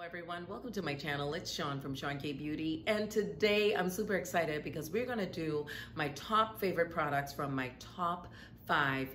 everyone, welcome to my channel. It's Sean from Fenty Beauty, and today I'm super excited because we're gonna do my top favorite products from my top 5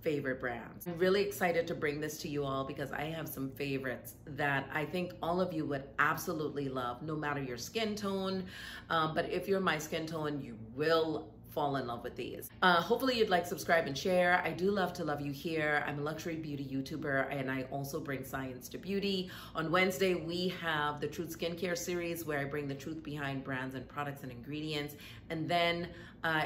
favorite brands. I'm really excited to bring this to you all because I have some favorites that I think all of you would absolutely love, no matter your skin tone. But if you're my skin tone, you will fall in love with these. Hopefully you'd like, subscribe, and share. I do love to love you here. I'm a luxury beauty YouTuber, and I also bring science to beauty. On Wednesday, we have the Truth Skincare series where I bring the truth behind brands and products and ingredients. And then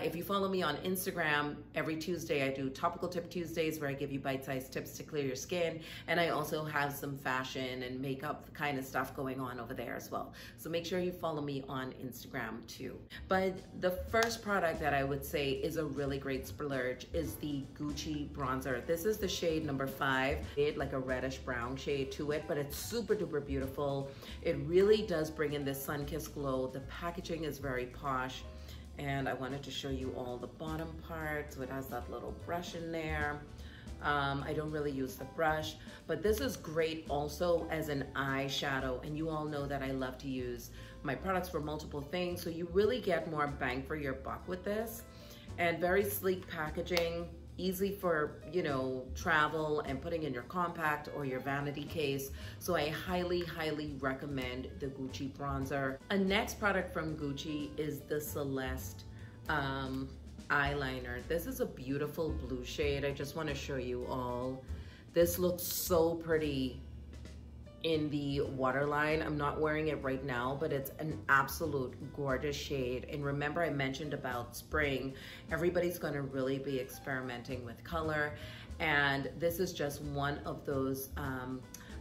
if you follow me on Instagram, every Tuesday I do Topical Tip Tuesdays where I give you bite-sized tips to clear your skin. And I also have some fashion and makeup kind of stuff going on over there as well. So make sure you follow me on Instagram too. But the first product that I would say is a really great splurge is the Gucci bronzer. This is the shade number 5. It's like a reddish brown shade to it, but it's super duper beautiful. It really does bring in this sun-kissed glow. The packaging is very posh. And I wanted to show you all the bottom part. So it has that little brush in there. I don't really use the brush, but this is great also as an eyeshadow. And you all know that I love to use my products for multiple things. So you really get more bang for your buck with this. And very sleek packaging, easy for, you know, travel and putting in your compact or your vanity case. So I highly, highly recommend the Gucci bronzer. A next product from Gucci is the Celeste eyeliner. This is a beautiful blue shade. I just want to show you all. This looks so pretty in the waterline. I'm not wearing it right now, but it's an absolute gorgeous shade. And remember, I mentioned about spring, everybody's gonna really be experimenting with color. And this is just one of those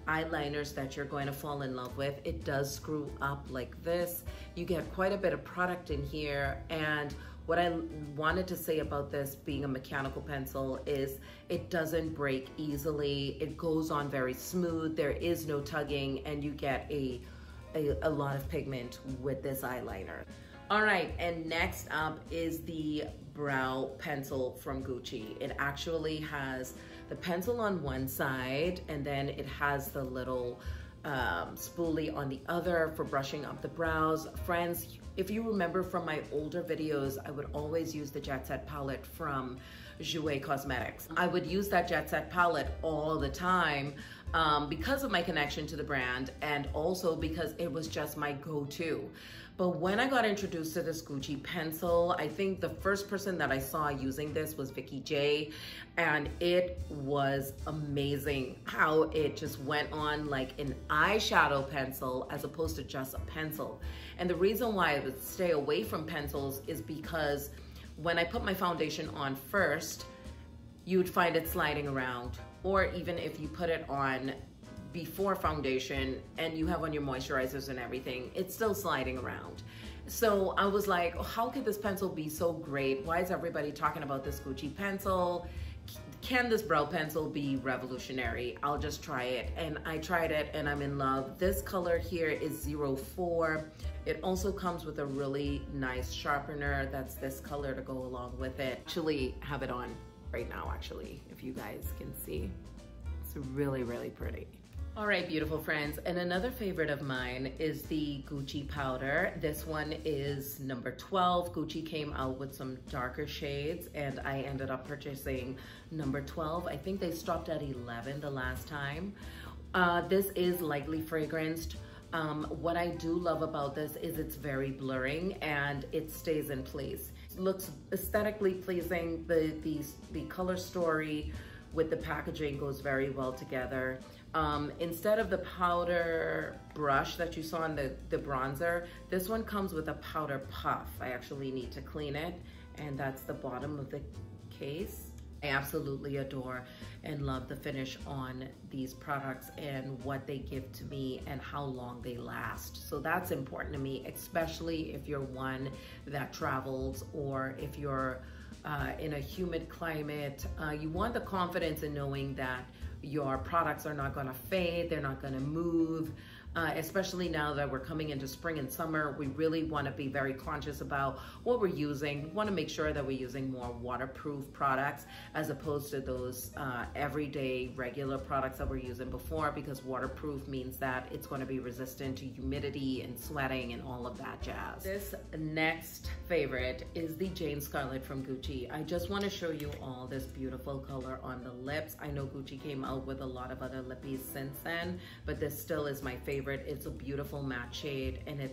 eyeliners that you're going to fall in love with. It does screw up like this. You get quite a bit of product in here. And what I wanted to say about this being a mechanical pencil is it doesn't break easily. It goes on very smooth. There is no tugging, and you get a lot of pigment with this eyeliner. All right, and next up is the brow pencil from Gucci. It actually has the pencil on one side, and then it has the little spoolie on the other for brushing up the brows. Friends, if you remember from my older videos, I would always use the Jet Set palette from Joues Cosmetics. I would use that Jet Set palette all the time because of my connection to the brand, and also because it was just my go-to. But when I got introduced to this Gucci pencil, I think the first person that I saw using this was Vicky J, and it was amazing how it just went on like an eyeshadow pencil as opposed to just a pencil. And the reason why I would stay away from pencils is because when I put my foundation on first, you would find it sliding around. Or even if you put it on before foundation and you have on your moisturizers and everything, it's still sliding around. So I was like, oh, how could this pencil be so great? Why is everybody talking about this Gucci pencil? Can this brow pencil be revolutionary? I'll just try it. And I tried it and I'm in love. This color here is 04. It also comes with a really nice sharpener. That's this color to go along with it. Actually have it on right now, actually, if you guys can see. It's really, really pretty. All right, beautiful friends, and another favorite of mine is the Gucci powder. This one is number 12. Gucci came out with some darker shades, and I ended up purchasing number 12. I think they stopped at 11 the last time. This is lightly fragranced. What I do love about this is it's very blurring and it stays in place. It looks aesthetically pleasing. The color story with the packaging goes very well together. Instead of the powder brush that you saw in the bronzer, this one comes with a powder puff. I actually need to clean it, and that's the bottom of the case. I absolutely adore and love the finish on these products and what they give to me and how long they last. So that's important to me, especially if you're one that travels or if you're in a humid climate. You want the confidence in knowing that your products are not gonna fade, they're not gonna move. especially now that we're coming into spring and summer. We really want to be very conscious about what we're using. We want to make sure that we're using more waterproof products as opposed to those everyday regular products that we're using before, because waterproof means that it's going to be resistant to humidity and sweating and all of that jazz. This next favorite is the Janie Scarlet from Gucci. I just want to show you all this beautiful color on the lips. I know Gucci came out with a lot of other lippies since then, but this still is my favorite. It's a beautiful matte shade, and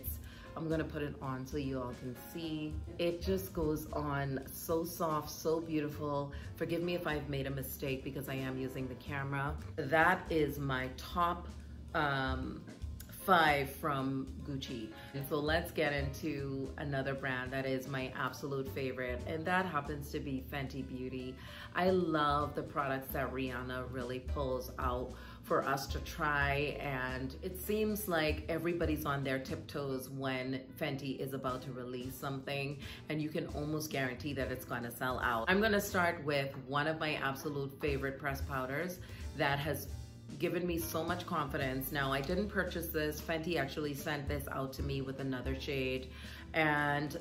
I'm gonna put it on so you all can see. It just goes on so soft, so beautiful. Forgive me if I've made a mistake because I am using the camera. That is my top 5 from Gucci. And so let's get into another brand that is my absolute favorite, and that happens to be Fenty Beauty. I love the products that Rihanna really pulls out for us to try, and it seems like everybody's on their tiptoes when Fenty is about to release something, and you can almost guarantee that it's gonna sell out. I'm gonna start with one of my absolute favorite pressed powders that has given me so much confidence. Now, I didn't purchase this. Fenty actually sent this out to me with another shade, and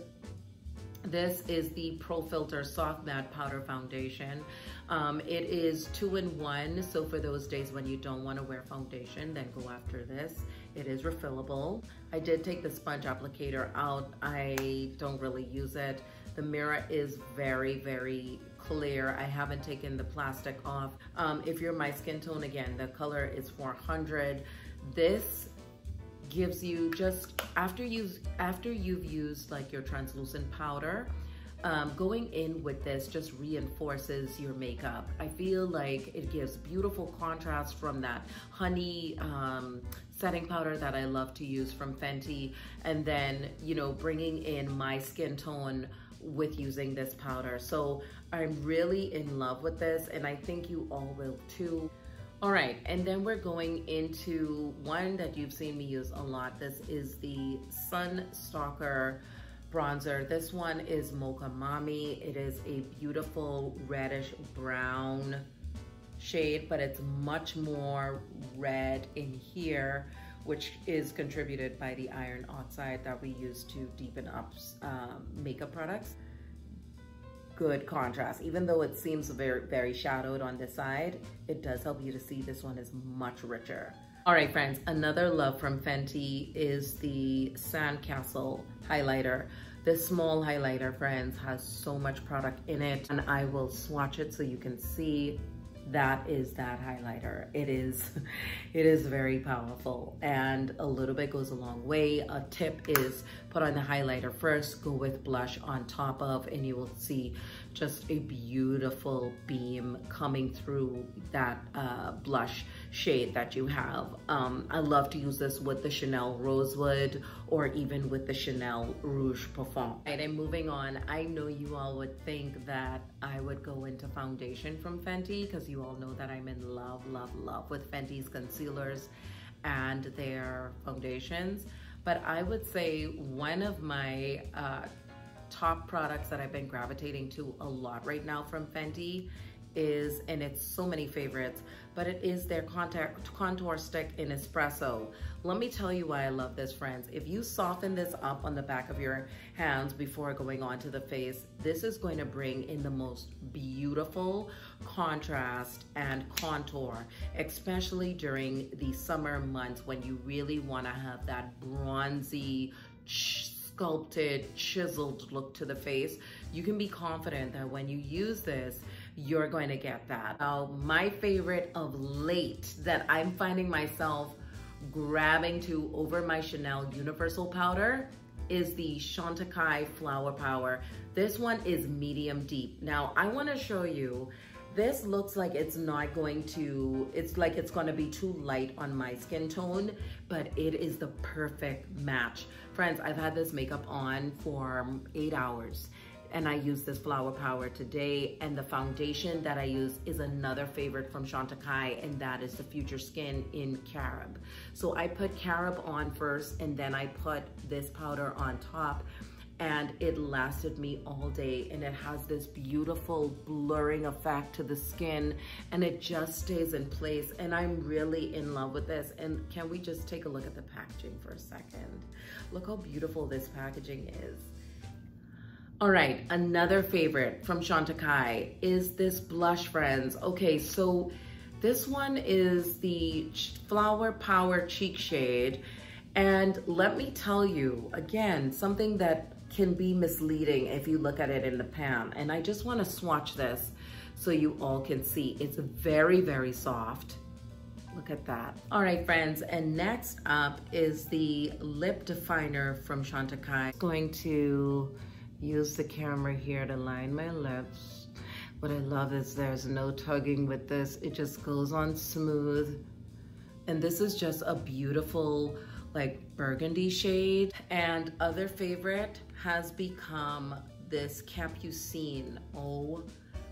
this is the Pro Filter Soft Matte Powder Foundation. It is 2-in-1, so for those days when you don't want to wear foundation, then go after this. It is refillable. I did take the sponge applicator out. I don't really use it. The mirror is very, very clear. I haven't taken the plastic off. If you're my skin tone, again, the color is 400. This gives you, just after you've used like your translucent powder, going in with this just reinforces your makeup. I feel like it gives beautiful contrast from that honey setting powder that I love to use from Fenty, and then, you know, bringing in my skin tone with using this powder. So I'm really in love with this, and I think you all will too. All right, and then we're going into one that you've seen me use a lot. This is the Sun Stalker bronzer. This one is Mocha Mami. It is a beautiful reddish brown shade, but it's much more red in here, which is contributed by the iron oxide that we use to deepen up makeup products. Good contrast. Even though it seems very, very shadowed on this side, it does help you to see this one is much richer. All right, friends, another love from Fenty is the Sandcastle highlighter. This small highlighter, friends, has so much product in it, and I will swatch it so you can see. That is that highlighter. It is very powerful, and a little bit goes a long way. A tip is put on the highlighter first, go with blush on top of, and you will see just a beautiful beam coming through that blush shade that you have. I love to use this with the Chanel Rosewood or even with the Chanel Rouge Parfum. Right, and moving on, I know you all would think that I would go into foundation from Fenty, because you all know that I'm in love, love, love with Fenty's concealers and their foundations. But I would say one of my top products that I've been gravitating to a lot right now from Fenty is, and it's so many favorites, but it is their contour stick in Espresso. Let me tell you why I love this, friends. If you soften this up on the back of your hands before going onto the face, this is going to bring in the most beautiful contrast and contour, especially during the summer months when you really want to have that bronzy, sculpted, chiseled look to the face. You can be confident that when you use this, you're going to get that. Now, my favorite of late that I'm finding myself grabbing to over my Chanel Universal Powder is the Chantecaille Flower Power. This one is medium deep. Now, I want to show you, this looks like it's not going to, it's like it's going to be too light on my skin tone, but it is the perfect match. Friends, I've had this makeup on for 8 hours, and I use this Flower Power today, and the foundation that I use is another favorite from Chantecaille, and that is the Future Skin in Carob. So I put Carob on first, and then I put this powder on top, and it lasted me all day, and it has this beautiful blurring effect to the skin, and it just stays in place, and I'm really in love with this. And can we just take a look at the packaging for a second? Look how beautiful this packaging is. All right, another favorite from Chantecaille is this blush, friends. Okay, so this one is the Flower Power Cheek Shade. And let me tell you, again, something that can be misleading if you look at it in the pan. And I just want to swatch this so you all can see. It's very, very soft. Look at that. All right, friends, and next up is the lip definer from Chantecaille. I'm going to use the camera here to line my lips. What I love is there's no tugging with this. It just goes on smooth. And this is just a beautiful, like, burgundy shade. And other favorite has become this Capucine. Oh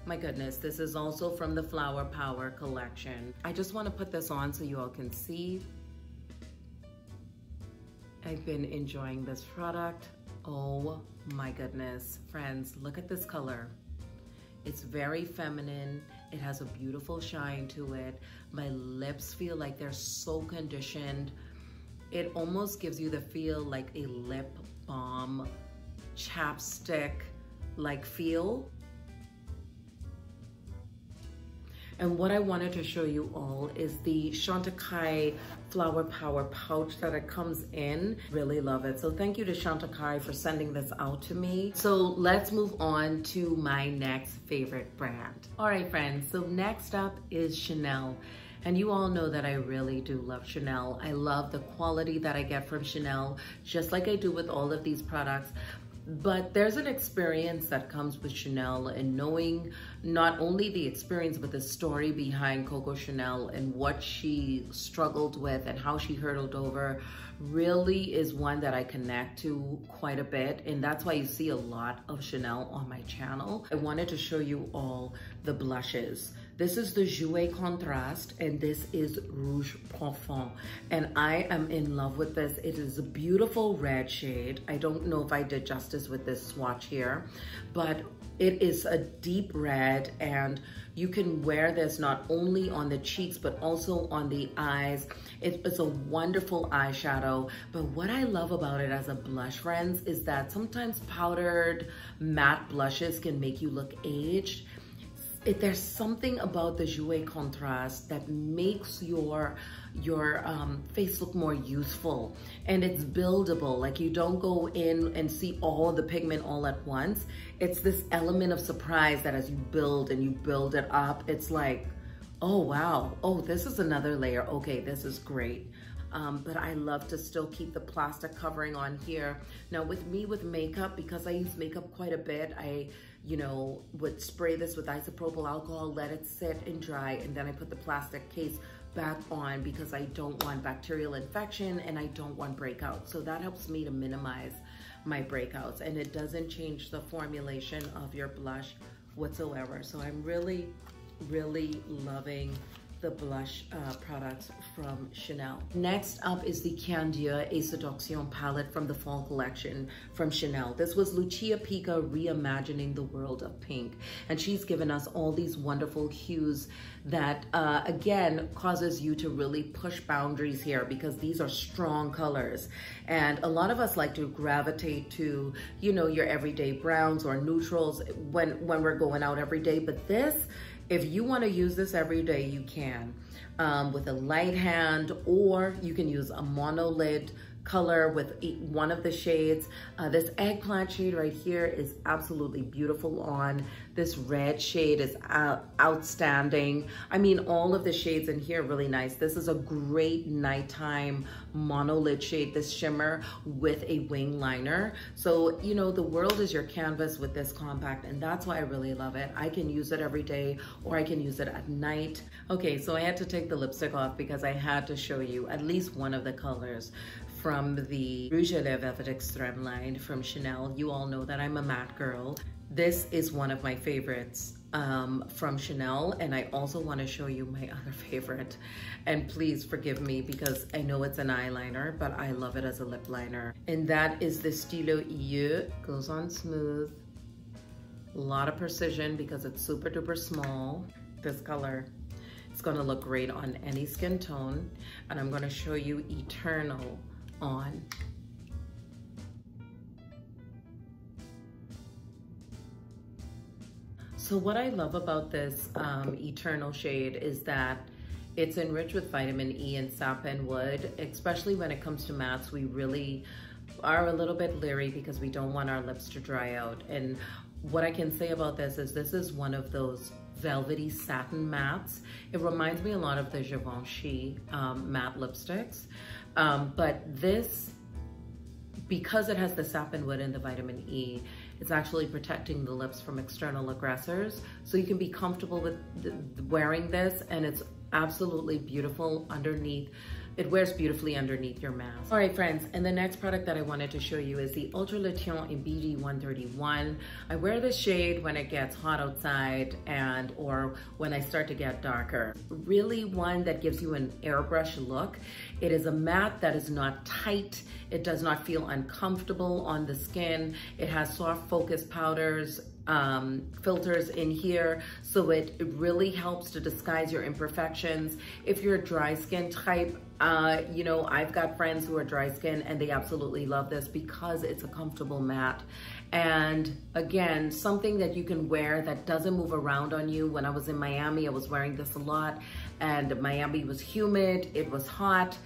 my goodness, this is also from the Flower Power collection. I just want to put this on so you all can see. I've been enjoying this product. Oh my goodness, friends, look at this color. It's very feminine. It has a beautiful shine to it. My lips feel like they're so conditioned. It almost gives you the feel like a lip balm, chapstick like feel. And what I wanted to show you all is the Chantecaille Flower Power pouch that it comes in. Really love it. So thank you to Chantecaille for sending this out to me. So let's move on to my next favorite brand. All right, friends, so next up is Chanel. And you all know that I really do love Chanel. I love the quality that I get from Chanel, just like I do with all of these products. But there's an experience that comes with Chanel, and knowing not only the experience, but the story behind Coco Chanel and what she struggled with and how she hurdled over really is one that I connect to quite a bit. And that's why you see a lot of Chanel on my channel. I wanted to show you all the blushes. This is the Joues Contraste, and this is Rouge Profond. And I am in love with this. It is a beautiful red shade. I don't know if I did justice with this swatch here, but it is a deep red, and you can wear this not only on the cheeks, but also on the eyes. It's a wonderful eyeshadow. But what I love about it as a blush, friends, is that sometimes powdered matte blushes can make you look aged. There's something about the Joues Contraste that makes your face look more youthful, and it's buildable. Like, you don't go in and see all the pigment all at once. It's this element of surprise that as you build and you build it up, it's like, oh wow, oh, this is another layer. Okay, this is great. But I love to still keep the plastic covering on here. Now with me with makeup, because I use makeup quite a bit, I would spray this with isopropyl alcohol, let it sit and dry, and then I put the plastic case back on because I don't want bacterial infection and I don't want breakouts. So that helps me to minimize my breakouts, and it doesn't change the formulation of your blush whatsoever. So I'm really, really loving the blush products from Chanel. Next up is the Candeur et Seduction palette from the fall collection from Chanel. This was Lucia Pica reimagining the world of pink. And she's given us all these wonderful hues that, again, causes you to really push boundaries here, because these are strong colors. And a lot of us like to gravitate to, your everyday browns or neutrals when we're going out every day. But this, if you want to use this every day, you can with a light hand, or you can use a monolid color with one of the shades. This eggplant shade right here is absolutely beautiful on. This red shade is outstanding. I mean, all of the shades in here are really nice. This is a great nighttime monolid shade, this shimmer with a wing liner. So, the world is your canvas with this compact, and that's why I really love it. I can use it every day, or I can use it at night. Okay, so I had to take the lipstick off because I had to show you at least one of the colors from the Rouge à Lèvres Velvet Extreme line from Chanel. You all know that I'm a matte girl. This is one of my favorites from Chanel, and I also want to show you my other favorite. And please forgive me because I know it's an eyeliner, but I love it as a lip liner. And that is the stylo yeux. Goes on smooth. A lot of precision because it's super duper small. This color, it's gonna look great on any skin tone. And I'm gonna show you Eternal on. So what I love about this Eternal shade is that it's enriched with vitamin E and sapin wood, especially when it comes to mattes. We really are a little bit leery because we don't want our lips to dry out. And what I can say about this is one of those velvety satin mattes. It reminds me a lot of the Givenchy matte lipsticks. But this, because it has the sapin wood and the vitamin E, it's actually protecting the lips from external aggressors. So you can be comfortable with wearing this, and it's absolutely beautiful underneath. It wears beautifully underneath your mask. All right, friends, and the next product that I wanted to show you is the Ultra Le Teint in BD 131. I wear this shade when it gets hot outside or when I start to get darker. Really one that gives you an airbrush look. It is a matte that is not tight. It does not feel uncomfortable on the skin. It has soft focus powders, filters in here, so it really helps to disguise your imperfections. If you're a dry skin type, you know, I've got friends who are dry skin and they absolutely love this because it's a comfortable matte. And again, something that you can wear that doesn't move around on you. When I was in Miami, I was wearing this a lot, and Miami was humid, it was hot,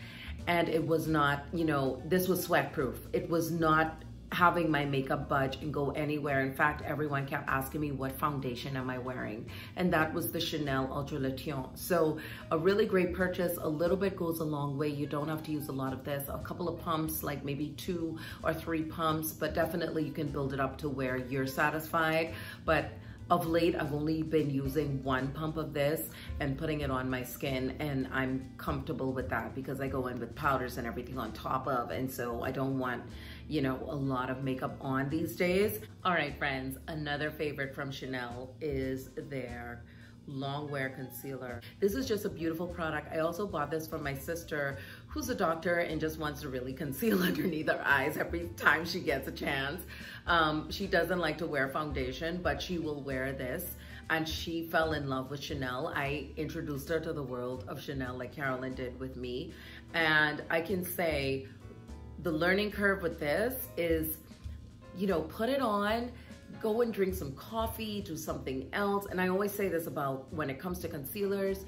and it was not, you know, this was sweat proof. It was not having my makeup budge and go anywhere. In fact, everyone kept asking me, what foundation am I wearing? And that was the Chanel Ultra Le Teint. So a really great purchase. A little bit goes a long way. You don't have to use a lot of this. A couple of pumps, like maybe 2 or 3 pumps, but definitely you can build it up to where you're satisfied. But of late, I've only been using 1 pump of this and putting it on my skin, and I'm comfortable with that because I go in with powders and everything on top of, and so I don't want, you know, a lot of makeup on these days. All right, friends, another favorite from Chanel is their long wear concealer. This is just a beautiful product. I also bought this from my sister who's a doctor and just wants to really conceal underneath her eyes every time she gets a chance. She doesn't like to wear foundation, but she will wear this, and she fell in love with Chanel. I introduced her to the world of Chanel like Carolyn did with me, and I can say the learning curve with this is, you know, put it on, go and drink some coffee, do something else. And I always say this about when it comes to concealers,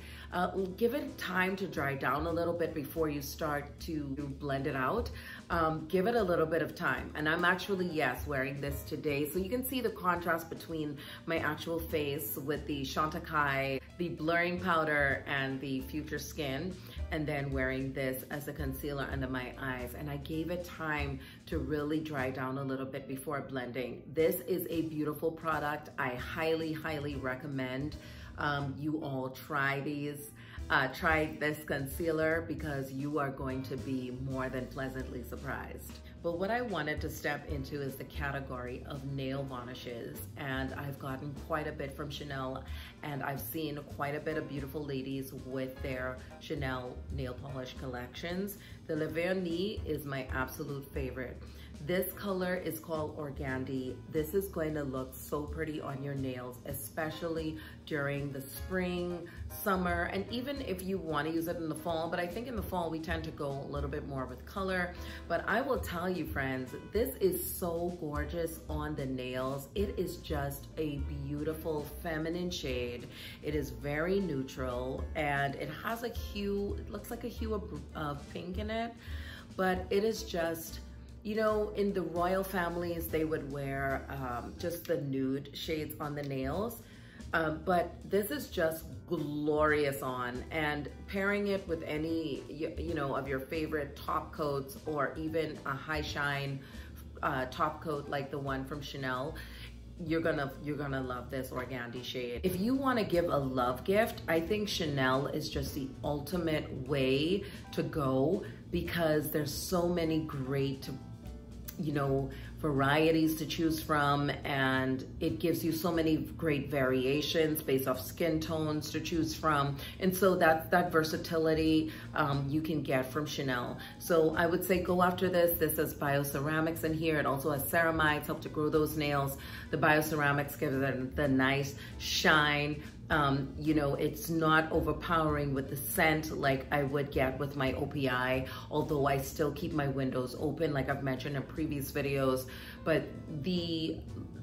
give it time to dry down a little bit before you start to blend it out. Give it a little bit of time. And I'm actually, yes, wearing this today. So you can see the contrast between my actual face with the Chantecaille, the blurring powder, and the Future Skin, and then wearing this as a concealer under my eyes. And I gave it time to really dry down a little bit before blending. This is a beautiful product. I highly, highly recommend you all try these. Try this concealer because you are going to be more than pleasantly surprised. But what I wanted to step into is the category of nail varnishes, and I've gotten quite a bit from Chanel, and I've seen quite a bit of beautiful ladies with their Chanel nail polish collections. The Le Vernis is my absolute favorite. This color is called Organdi. This is going to look so pretty on your nails, especially during the spring, summer, and even if you want to use it in the fall. But I think in the fall, we tend to go a little bit more with color. But I will tell you, friends, this is so gorgeous on the nails. It is just a beautiful feminine shade. It is very neutral, and it has a hue, it looks like a hue of pink in it, but it is just, you know, in the royal families, they would wear just the nude shades on the nails. But this is just glorious on, and pairing it with any, you know, of your favorite top coats, or even a high shine top coat like the one from Chanel, you're gonna love this Organdi shade. If you want to give a love gift, I think Chanel is just the ultimate way to go, because there's so many great you know, varieties to choose from, and it gives you so many great variations based off skin tones to choose from. And so that versatility you can get from Chanel. So I would say go after this. This has bioceramics in here. It also has ceramides, help to grow those nails. The bioceramics give it the nice shine. You know, it's not overpowering with the scent like I would get with my OPI, although I still keep my windows open like I've mentioned in previous videos. But the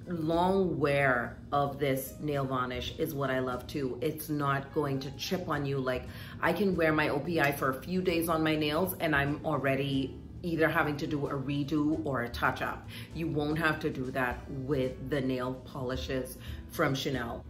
long wear of this nail varnish is what I love too. It's not going to chip on you. Like, I can wear my OPI for a few days on my nails and I'm already either having to do a redo or a touch-up. You won't have to do that with the nail polishes from Chanel.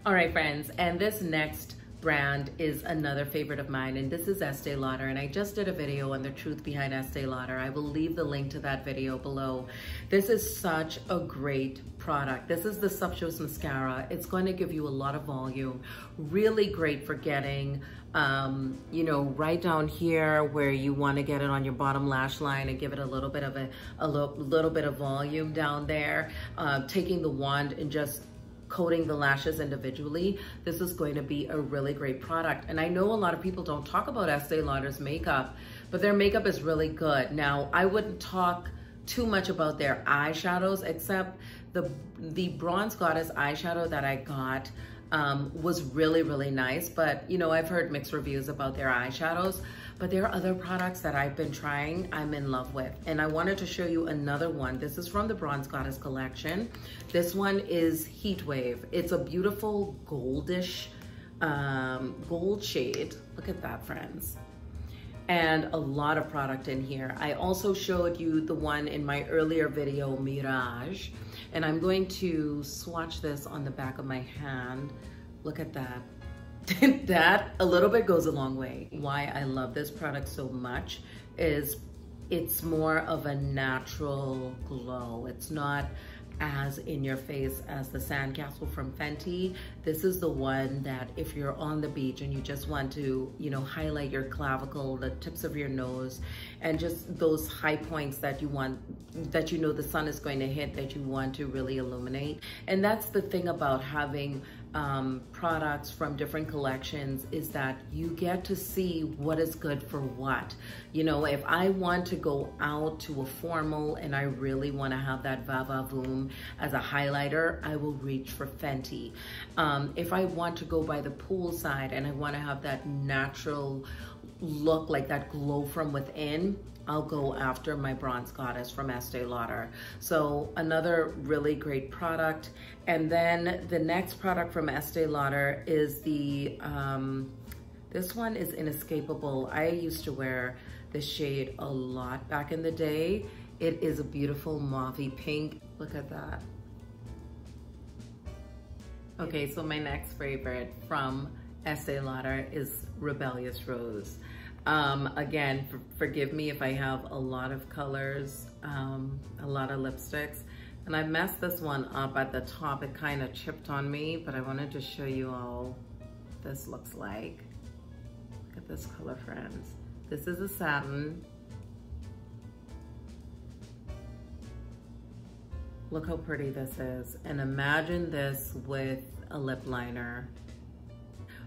All right, friends, and this next brand is another favorite of mine, and this is Estee Lauder, and I just did a video on the truth behind Estee Lauder. I will leave the link to that video below. This is such a great product. This is the Sumptuous Mascara. It's going to give you a lot of volume, really great for getting you know, right down here where you want to get it on your bottom lash line and give it a little bit of volume down there. Taking the wand and just coating the lashes individually, this is going to be a really great product. And I know a lot of people don't talk about Estee Lauder's makeup, but their makeup is really good. Now, I wouldn't talk too much about their eyeshadows, except the Bronze Goddess eyeshadow that I got was really, really nice. But, you know, I've heard mixed reviews about their eyeshadows, but there are other products that I've been trying I'm in love with. And I wanted to show you another one. This is from the Bronze Goddess collection. This one is Heat Wave. It's a beautiful goldish gold shade. Look at that, friends. And a lot of product in here. I also showed you the one in my earlier video, Mirage. And I'm going to swatch this on the back of my hand. Look at that. That a little bit goes a long way. Why I love this product so much is it's more of a natural glow. It's not as in your face as the Sandcastle from Fenty. This is the one that if you're on the beach and you just want to, you know, highlight your clavicle, the tips of your nose, and just those high points that you want, that you know the sun is going to hit, that you want to really illuminate. And that's the thing about having products from different collections, is that you get to see what is good for what. You know, if I want to go out to a formal and I really want to have that va-va-voom as a highlighter, I will reach for Fenty. If I want to go by the poolside and I want to have that natural look, like that glow from within, I'll go after my Bronze Goddess from Estee Lauder. So another really great product. And then the next product from Estee Lauder is the, this one is Inescapable. I used to wear this shade a lot back in the day. It is a beautiful mauvey pink. Look at that. Okay, so my next favorite from Estee Lauder is Rebellious Rose. Again, forgive me if I have a lot of colors, a lot of lipsticks, and I messed this one up at the top. It kind of chipped on me, but I wanted to show you all what this looks like. Look at this color, friends. This is a satin. Look how pretty this is. And imagine this with a lip liner.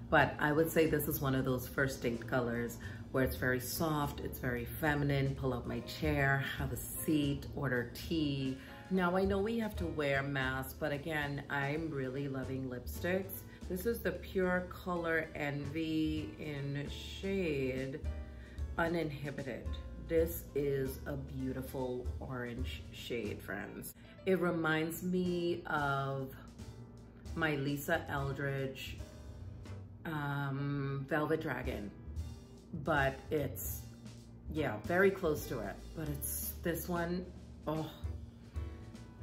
But I would say this is one of those first date colors where it's very soft, it's very feminine. Pull up my chair, have a seat, order tea. Now I know we have to wear masks, but again, I'm really loving lipsticks. This is the Pure Color Envy in shade Uninhibited. This is a beautiful orange shade, friends. It reminds me of my Lisa Eldridge Velvet Dragon, but it's, yeah, very close to it. But it's this one, oh,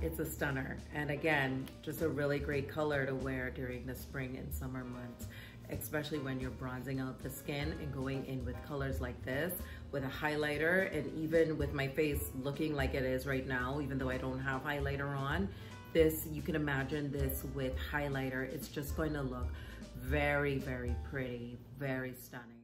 it's a stunner. And again, just a really great color to wear during the spring and summer months, especially when you're bronzing out the skin and going in with colors like this with a highlighter. And even with my face looking like it is right now, even though I don't have highlighter on, this, you can imagine this with highlighter. It's just going to look very, very pretty, very stunning.